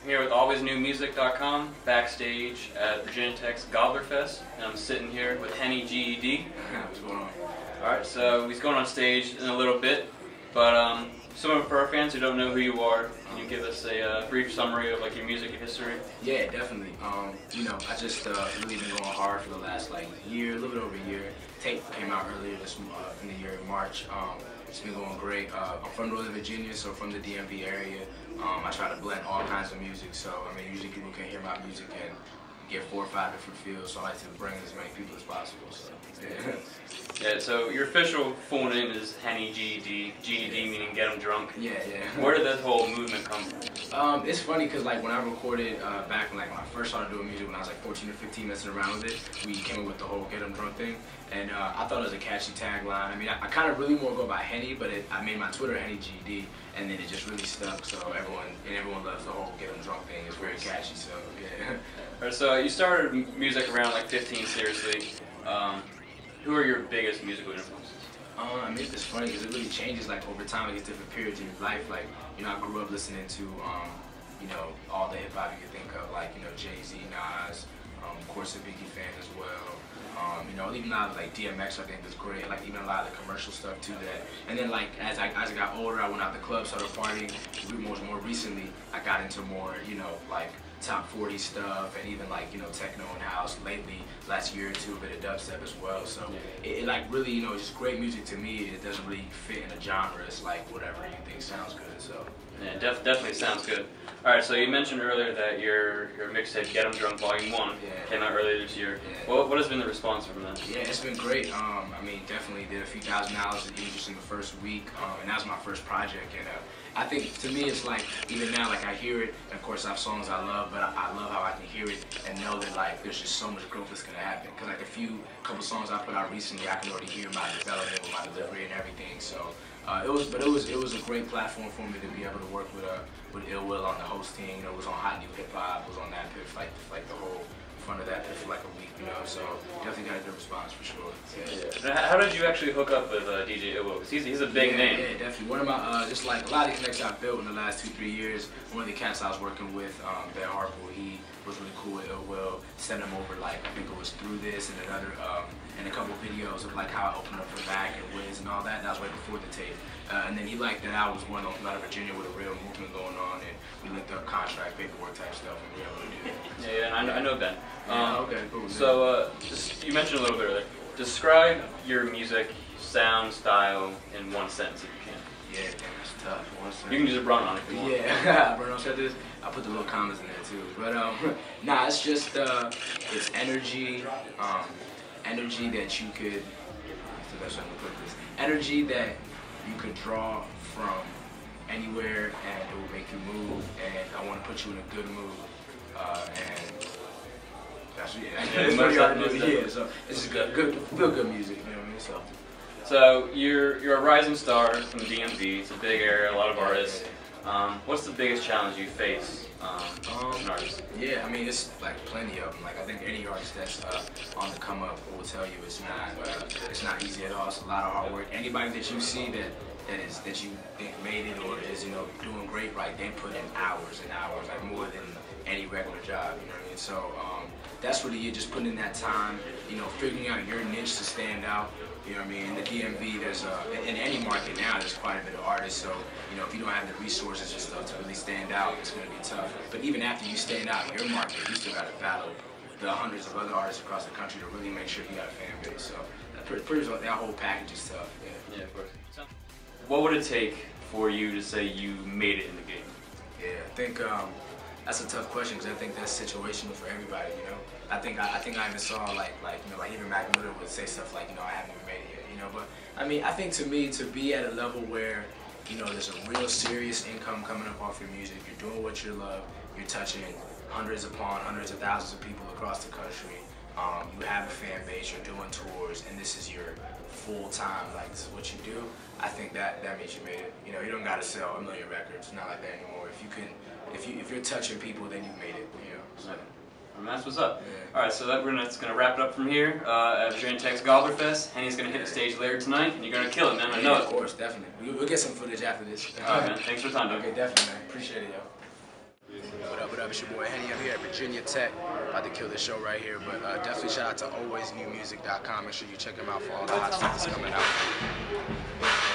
here with alwaysnewmusic.com, backstage at Virginia Tech's Gobblerfest, and I'm sitting here with Henny GED. What's going on? Alright, so he's going on stage in a little bit, but for our fans who don't know who you are, can you give us a brief summary of like your music history? Yeah, definitely. You know, I just really been going hard for the last year, a little bit over a year. Tape came out earlier this in the year, in March. It's been going great. I'm from Northern Virginia, so from the DMV area. I try to blend all kinds of music, so I mean, usually people can hear my music and get 4 or 5 different feels, so I like to bring as many people as possible. So yeah. Yeah, so your official full name is Henny GED, GED meaning get 'em drunk. Yeah. Where did this whole movement come from? It's funny because when I recorded back when I first started doing music when I was 14 or 15, messing around with it, we came up with the whole get 'em drunk thing, and I thought it was a catchy tagline. I mean, I kind of really more go by Henny, but I made my Twitter Henny GED, and then it just really stuck. So everyone loves the whole get 'em drunk thing. It's very catchy. So yeah. Alright, so you started music around 15, seriously. Who are your biggest musical influences? I mean, it's funny because it really changes over time. It gets different periods in your life. You know, I grew up listening to you know, all the hip hop you could think of, you know, Jay-Z, Nas, of course a Biggie fan as well. You know, even a lot of DMX I think was great. Even a lot of the commercial stuff too. And then as I got older, I went out to clubs, started partying. More recently, I got into more, you know, top 40 stuff, and even you know, techno and house. Lately, last year or two, a bit of dubstep as well. So it really, you know, it's just great music to me. It doesn't really fit in a genre. It's whatever you think sounds good. So yeah, definitely sounds good. All right, so you mentioned earlier that your mixtape Get 'em Drunk Volume 1 came out earlier this year. Yeah. What has been the response from that? Yeah, it's been great. I mean, definitely did a few $1,000 of views just in the first week, and that was my first project. And I think to me it's even now I hear it, and of course I have songs I love, but I love how I can hear it and know that there's just so much growth that's gonna happen. Because couple songs I put out recently, I can already hear my development with my delivery and everything. So it was a great platform for me to be able to work with Ill Will on the hosting. You know, it was on Hot New Hip Hop, was on that pit the whole front of that pit for a week. You know, so definitely got a good response for sure. Yeah. How did you actually hook up with DJ Ill Will? Because he's a big name. Yeah, definitely. One of my just a lot of connections I've built in the last 2-3 years. One of the cats I was working with, Ben Harper, he was really cool with Ill Will. Sent him over I think it was Through This and another and a couple videos of how I opened up for Mac and Wiz and all that. And that was right before the tape. And then he liked that I was one out of Virginia with a real movement going on, and we linked up contract paperwork type stuff, and we were able to do it. Yeah, I know Ben. Okay, cool. So you mentioned a little bit earlier. Describe your music sound style in one sentence if you can. Yeah, damn, that's tough. One sentence. You can just run on it if you want. Yeah, run on this. I put the little commas in there too. But nah, it's just it's energy, energy that you could. What's the best way to put this? Energy that you could draw from anywhere, and it will make you move. And I want to put you in a good mood. And that's yeah. So it's just feel good music. You know what I mean? So you're a rising star from the DMV. It's a big area, a lot of artists. What's the biggest challenge you face as an artist? Yeah, I mean it's plenty of them. I think any artist that's on the come up will tell you it's not easy at all. It's a lot of hard work. Anybody that you see that you think made it or is doing great, they put in hours and hours, more than any regular job. You know what I mean? So that's really it. Just putting in that time. You know, figuring out your niche to stand out. You know what I mean? In the DMV, there's in any market now, there's quite a bit of artists. So you know, if you don't have the resources and stuff to really stand out, it's going to be tough. But even after you stand out in your market, you still got to battle the hundreds of other artists across the country to really make sure you got a fan base. So that whole package is tough. Yeah, of course. So, what would it take for you to say you made it in the game? Yeah, I think that's a tough question because I think that's situational for everybody. You know, I think I even saw even Mac Miller would say stuff I haven't even made it yet. You know, but I mean, I think to me to be at a level where there's a real serious income coming up off your music, you're doing what you love, you're touching hundreds upon hundreds of thousands of people across the country. You have a fan base, you're doing tours, and this is your full time. This is what you do. I think that means you made it. You know, you don't gotta sell 1 million records. It's not like that anymore. If you're touching people, then you've made it. You know. So. And that's what's up. Yeah. All right, so that's gonna wrap it up from here at Virginia Tech's Gobblerfest. Henny's gonna hit the stage later tonight, and you're gonna kill it, man. I know it. Of course, definitely. We'll get some footage after this. All right, man. Thanks for the time, dude. Okay, definitely, man. Appreciate it, yo. What up? It's your boy Henny. I'm here at Virginia Tech. About to kill this show right here. But definitely shout out to alwaysviewmusic.com. Make sure you check them out for all the hot stuff that's coming out.